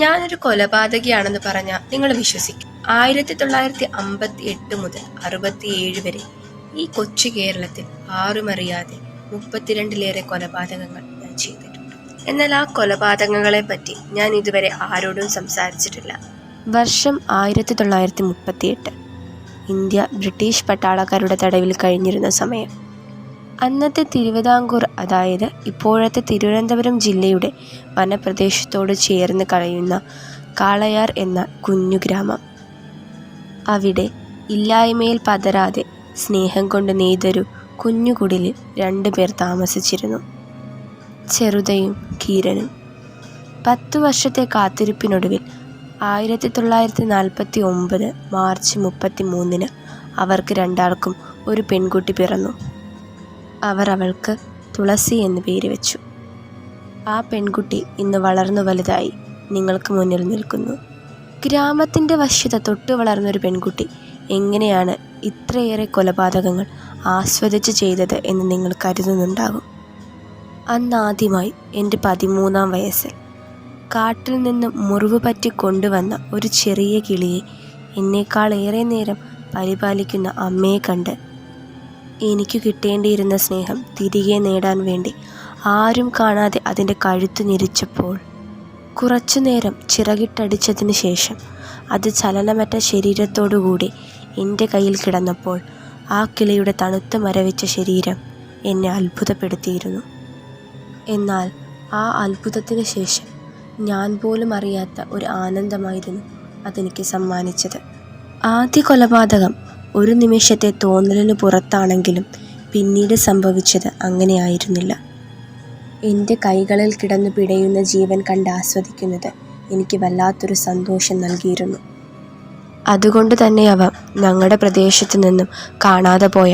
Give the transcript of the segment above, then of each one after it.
ഞാനൊരു കൊലപാതകിയാണെന്ന് പറഞ്ഞാൽ നിങ്ങൾ വിശ്വസിക്കും. 1958 മുതൽ 67 വരെ ഈ കൊച്ചു കേരളത്തിൽ ആരുമറിയാതെ 32ലേറെ കൊലപാതകങ്ങൾ ഞാൻ ചെയ്തിട്ടുണ്ട്. എന്നാൽ ആ കൊലപാതകങ്ങളെ പറ്റി ഞാൻ ഇതുവരെ ആരോടും സംസാരിച്ചിട്ടില്ല. വർഷം 1938. ഇന്ത്യ ബ്രിട്ടീഷ് പട്ടാളക്കാരുടെ തടവിൽ കഴിഞ്ഞിരുന്ന സമയം. അന്നത്തെ തിരുവിതാംകൂർ, അതായത് ഇപ്പോഴത്തെ തിരുവനന്തപുരം ജില്ലയുടെ വനപ്രദേശത്തോട് ചേർന്ന് കഴിയുന്ന കാളയാർ എന്ന കുഞ്ഞു ഗ്രാമം. അവിടെ ഇല്ലായ്മയിൽ പതരാതെ സ്നേഹം കൊണ്ട് നെയ്തൊരു കുഞ്ഞുകുടിലിൽ 2 പേർ താമസിച്ചിരുന്നു, ചെറുതയും കീരനും. 10 വർഷത്തെ കാത്തിരിപ്പിനൊടുവിൽ 1949 മാർച്ച് 33 അവർക്ക് രണ്ടാൾക്കും ഒരു പെൺകുട്ടി പിറന്നു. അവർ അവൾക്ക് തുളസി എന്ന് പേര് വെച്ചു. ആ പെൺകുട്ടി ഇന്ന് വളർന്നു വലുതായി നിങ്ങൾക്ക് മുന്നിൽ നിൽക്കുന്നു. ഗ്രാമത്തിൻ്റെ വശ്യത തൊട്ടു വളർന്നൊരു പെൺകുട്ടി എങ്ങനെയാണ് ഇത്രയേറെ കൊലപാതകങ്ങൾ ആസ്വദിച്ച് ചെയ്തത് എന്ന് നിങ്ങൾ കരുതുന്നുണ്ടാകും. അന്നാദ്യമായി എൻ്റെ 13ാം വയസ്സിൽ കാട്ടിൽ നിന്ന് മുറിവ് പറ്റി കൊണ്ടുവന്ന ഒരു ചെറിയ കിളിയെ എന്നേക്കാളേറെ നേരം പരിപാലിക്കുന്ന അമ്മയെ കണ്ട് എനിക്ക് കിട്ടേണ്ടിയിരുന്ന സ്നേഹം തിരികെ നേടാൻ വേണ്ടി ആരും കാണാതെ അതിൻ്റെ കഴുത്ത് ഞെരിച്ചപ്പോൾ, കുറച്ചു നേരം ചിറകിട്ടടിച്ചതിന് ശേഷം അത് ചലനമറ്റ ശരീരത്തോടുകൂടി എൻ്റെ കയ്യിൽ കിടന്നപ്പോൾ ആ കിളിയുടെ തണുത്ത മരവിച്ച ശരീരം എന്നെ അത്ഭുതപ്പെടുത്തിയിരുന്നു. എന്നാൽ ആ അത്ഭുതത്തിന് ശേഷം ഞാൻ പോലും അറിയാത്ത ഒരു ആനന്ദമായിരുന്നു അതെനിക്ക് സമ്മാനിച്ചത്. ആദ്യ കൊലപാതകം ഒരു നിമിഷത്തെ തോന്നലിന് പുറത്താണെങ്കിലും പിന്നീട് സംഭവിച്ചത് അങ്ങനെയായിരുന്നില്ല. എൻ്റെ കൈകളിൽ കിടന്നു പിടയുന്ന ജീവൻ കണ്ട് ആസ്വദിക്കുന്നത് എനിക്ക് വല്ലാത്തൊരു സന്തോഷം നൽകിയിരുന്നു. അതുകൊണ്ട് തന്നെയാവാം ഞങ്ങളുടെ പ്രദേശത്തു നിന്നും കാണാതെ പോയ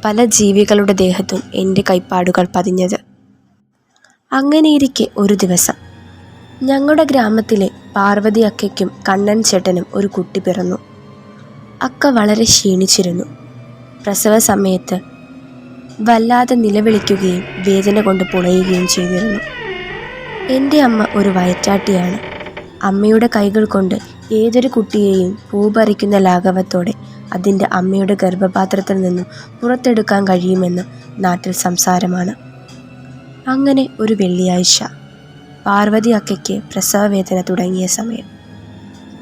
പല ജീവികളുടെ ദേഹത്തും എൻ്റെ കൈപ്പാടുകൾ പതിഞ്ഞത്. അങ്ങനെയിരിക്കെ ഒരു ദിവസം ഞങ്ങളുടെ ഗ്രാമത്തിലെ പാർവതി അക്കയ്ക്കും കണ്ണൻ ചേട്ടനും ഒരു കുട്ടി പിറന്നു. അക്ക വളരെ ക്ഷീണിച്ചിരുന്നു. പ്രസവ സമയത്ത് വല്ലാതെ നിലവിളിക്കുകയും വേദന കൊണ്ട് പുളയുകയും ചെയ്തിരുന്നു. എൻ്റെ അമ്മ ഒരു വയറ്റാട്ടിയാണ്. അമ്മയുടെ കൈകൾ കൊണ്ട് ഏതൊരു കുട്ടിയെയും പൂപറിക്കുന്ന ലാഘവത്തോടെ അതിൻ്റെ അമ്മയുടെ ഗർഭപാത്രത്തിൽ നിന്നും പുറത്തെടുക്കാൻ കഴിയുമെന്ന് നാട്ടിൽ സംസാരമാണ്. അങ്ങനെ ഒരു വെള്ളിയാഴ്ച പാർവതി അക്കയ്ക്ക് പ്രസവവേദന തുടങ്ങിയ സമയം.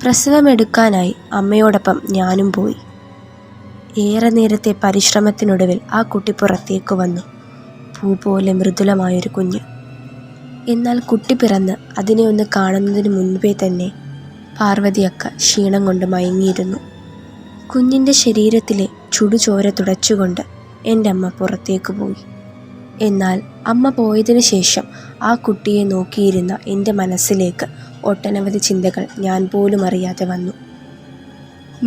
പ്രസവമെടുക്കാനായി അമ്മയോടൊപ്പം ഞാനും പോയി. ഏറെ നേരത്തെ പരിശ്രമത്തിനൊടുവിൽ ആ കുട്ടി പുറത്തേക്ക് വന്നു. പൂ പോലെ മൃദുലമായൊരു കുഞ്ഞ്. എന്നാൽ കുട്ടി പിറന്ന് അതിനെ ഒന്ന് കാണുന്നതിന് മുൻപേ തന്നെ പാർവതി അക്ക ക്ഷീണം കൊണ്ട് മയങ്ങിയിരുന്നു. കുഞ്ഞിൻ്റെ ശരീരത്തിലെ ചുടുചോര തുടച്ചുകൊണ്ട് എൻ്റെ അമ്മ പുറത്തേക്ക് പോയി. എന്നാൽ അമ്മ പോയതിനു ശേഷം ആ കുട്ടിയെ നോക്കിയിരുന്ന എൻ്റെ മനസ്സിലേക്ക് ഒട്ടനവധി ചിന്തകൾ ഞാൻ പോലും അറിയാതെ വന്നു.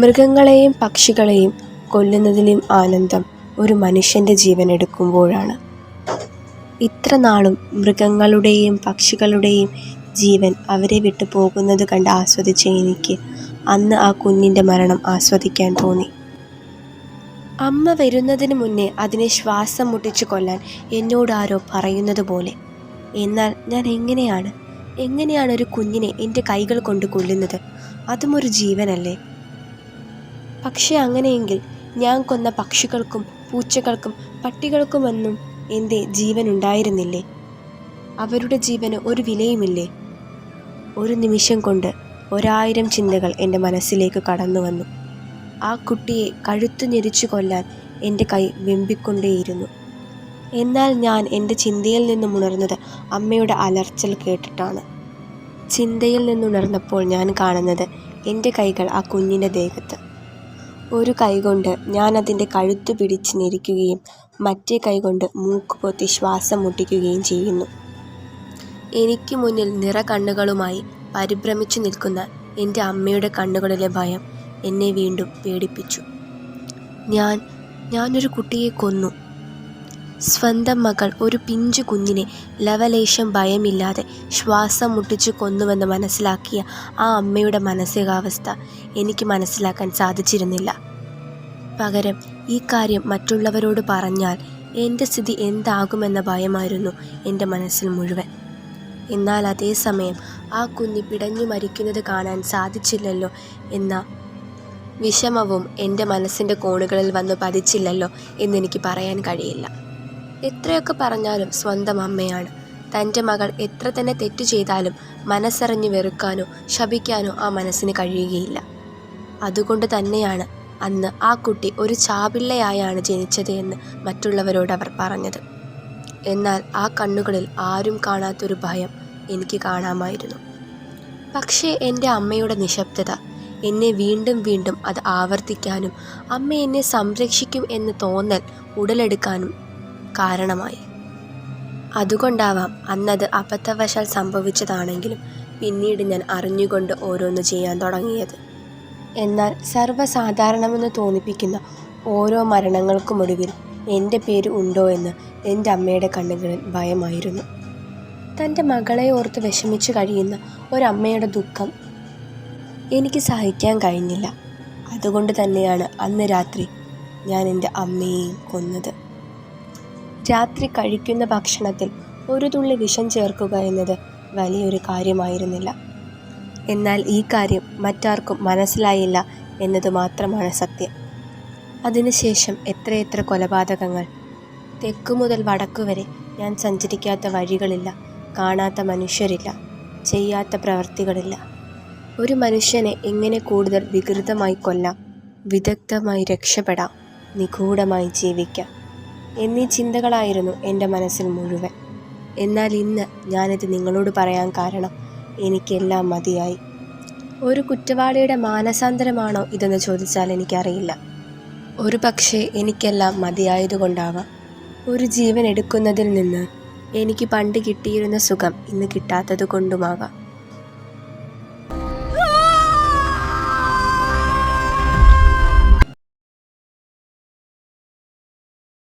മൃഗങ്ങളെയും പക്ഷികളെയും കൊല്ലുന്നതിലും ആനന്ദം ഒരു മനുഷ്യൻ്റെ ജീവൻ എടുക്കുമ്പോഴാണ്. ഇത്ര നാളും മൃഗങ്ങളുടെയും പക്ഷികളുടെയും ജീവൻ അവരെ വിട്ടു പോകുന്നത് കണ്ട് ആസ്വദിച്ച എനിക്ക് അന്ന് ആ കുഞ്ഞിൻ്റെ മരണം ആസ്വദിക്കാൻ തോന്നി. അമ്മ വരുന്നതിന് മുന്നേ അതിനെ ശ്വാസം മുട്ടിച്ച് കൊല്ലാൻ എന്നോട് ആരോ പറയുന്നത് പോലെ. എന്നാൽ ഞാൻ എങ്ങനെയാണ് ഒരു കുഞ്ഞിനെ എൻ്റെ കൈകൾ കൊണ്ട് കൊല്ലുന്നത്? അതും ഒരു ജീവനല്ലേ? പക്ഷെ അങ്ങനെയെങ്കിൽ ഞാൻ കൊന്ന പക്ഷികൾക്കും പൂച്ചകൾക്കും പട്ടികൾക്കുമൊന്നും എൻ്റെ ജീവൻ ഉണ്ടായിരുന്നില്ലേ? അവരുടെ ജീവന് ഒരു വിലയുമില്ലേ? ഒരു നിമിഷം കൊണ്ട് 1000 ചിന്തകൾ എൻ്റെ മനസ്സിലേക്ക് കടന്നു വന്നു. ആ കുട്ടിയെ കഴുത്തു ഞെരിച്ചു കൊല്ലാൻ എൻ്റെ കൈ വെമ്പിക്കൊണ്ടേയിരുന്നു. എന്നാൽ ഞാൻ എൻ്റെ ചിന്തയിൽ നിന്നും ഉണർന്നത് അമ്മയുടെ അലർച്ചൽ കേട്ടിട്ടാണ്. ചിന്തയിൽ നിന്നുണർന്നപ്പോൾ ഞാൻ കാണുന്നത് എൻ്റെ കൈകൾ ആ കുഞ്ഞിൻ്റെ ദേഹത്ത്. ഒരു കൈകൊണ്ട് ഞാൻ അതിൻ്റെ കഴുത്തു പിടിച്ച് ഞെരിക്കുകയും മറ്റേ കൈകൊണ്ട് മൂക്ക് പൊത്തി ശ്വാസം മുട്ടിക്കുകയും ചെയ്യുന്നു. എനിക്ക് മുന്നിൽ നിറകണ്ണുകളുമായി പരിഭ്രമിച്ചു നിൽക്കുന്ന എൻ്റെ അമ്മയുടെ കണ്ണുകളിലെ ഭയം എന്നെ വീണ്ടും പേടിപ്പിച്ചു. ഞാനൊരു കുട്ടിയെ കൊന്നു. സ്വന്തം മകൾ ഒരു പിഞ്ചു കുഞ്ഞിനെ ലവലേശം ഭയമില്ലാതെ ശ്വാസം മുട്ടിച്ചു കൊന്നുവെന്ന് മനസ്സിലാക്കിയ ആ അമ്മയുടെ മാനസികാവസ്ഥ എനിക്ക് മനസ്സിലാക്കാൻ സാധിച്ചിരുന്നില്ല. പകരം ഈ കാര്യം മറ്റുള്ളവരോട് പറഞ്ഞാൽ എൻ്റെ സ്ഥിതി എന്താകുമെന്ന ഭയമായിരുന്നു എൻ്റെ മനസ്സിൽ മുഴുവൻ. എന്നാൽ അതേസമയം ആ കുഞ്ഞ് പിടഞ്ഞു മരിക്കുന്നത് കാണാൻ സാധിച്ചില്ലല്ലോ എന്ന വിഷമവും എൻ്റെ മനസ്സിൻ്റെ കോണുകളിൽ വന്ന് പതിച്ചില്ലല്ലോ എന്നെനിക്ക് പറയാൻ കഴിയില്ല. എത്രയൊക്കെ പറഞ്ഞാലും സ്വന്തം അമ്മയാണ്. തൻ്റെ മകൾ എത്ര തന്നെ തെറ്റു ചെയ്താലും മനസ്സറിഞ്ഞ് വെറുക്കാനോ ശപിക്കാനോ ആ മനസ്സിന് കഴിയുകയില്ല. അതുകൊണ്ട് തന്നെയാണ് അന്ന് ആ കുട്ടി ഒരു ചാപിള്ളയായാണ് ജനിച്ചത് എന്ന് മറ്റുള്ളവരോട് അവർ പറഞ്ഞത്. എന്നാൽ ആ കണ്ണുകളിൽ ആരും കാണാത്തൊരു ഭയം എനിക്ക് കാണാമായിരുന്നു. പക്ഷേ എൻ്റെ അമ്മയുടെ നിശബ്ദത എന്നെ വീണ്ടും വീണ്ടും അത് ആവർത്തിക്കാനും അമ്മ എന്നെ സംരക്ഷിക്കും എന്ന് തോന്നൽ ഉടലെടുക്കാനും കാരണമായി. അതുകൊണ്ടാവാം അന്നത് അബദ്ധവശാൽ സംഭവിച്ചതാണെങ്കിലും പിന്നീട് ഞാൻ അറിഞ്ഞുകൊണ്ട് ഓരോന്ന് ചെയ്യാൻ തുടങ്ങിയത്. എന്നാൽ സർവ്വസാധാരണമെന്ന് തോന്നിപ്പിക്കുന്ന ഓരോ മരണങ്ങൾക്കുമൊടുവിൽ എൻ്റെ പേര് ഉണ്ടോ എന്ന് എൻ്റെ അമ്മയുടെ കണ്ണുകളിൽ ഭയമായിരുന്നു. തൻ്റെ മകളെ ഓർത്ത് വിഷമിച്ചു കഴിയുന്ന ഒരമ്മയുടെ ദുഃഖം എനിക്ക് സഹിക്കാൻ കഴിഞ്ഞില്ല. അതുകൊണ്ട് തന്നെയാണ് അന്ന് രാത്രി ഞാൻ എൻ്റെ അമ്മയെയും കൊന്നത്. രാത്രി കഴിക്കുന്ന ഭക്ഷണത്തിൽ ഒരു തുള്ളി വിഷം ചേർക്കുക എന്നത് വലിയൊരു കാര്യമായിരുന്നില്ല. എന്നാൽ ഈ കാര്യം മറ്റാർക്കും മനസ്സിലായില്ല എന്നത് മാത്രമാണ് സത്യം. അതിനുശേഷം എത്രയെത്ര കൊലപാതകങ്ങൾ. തെക്കു മുതൽ വടക്കു വരെ ഞാൻ സഞ്ചരിക്കാത്ത വഴികളില്ല, കാണാത്ത മനുഷ്യരില്ല, ചെയ്യാത്ത പ്രവൃത്തികളില്ല. ഒരു മനുഷ്യനെ എങ്ങനെ കൂടുതൽ വികൃതമായി കൊല്ലാം, വിദഗ്ധമായി രക്ഷപ്പെടാം, നിഗൂഢമായി ജീവിക്കാം എന്നീ ചിന്തകളായിരുന്നു എൻ്റെ മനസ്സിൽ മുഴുവൻ. എന്നാൽ ഇന്ന് ഞാനിത് നിങ്ങളോട് പറയാൻ കാരണം എനിക്കെല്ലാം മതിയായി. ഒരു കുറ്റവാളിയുടെ മാനസാന്തരമാണോ ഇതെന്ന് ചോദിച്ചാൽ എനിക്കറിയില്ല. ഒരു പക്ഷേ എനിക്കെല്ലാം മതിയായതുകൊണ്ടാവാം. ഒരു ജീവൻ എടുക്കുന്നതിൽ നിന്ന് എനിക്ക് പണ്ട് കിട്ടിയിരുന്ന സുഖം ഇന്ന് കിട്ടാത്തത് കൊണ്ടുമാകാം.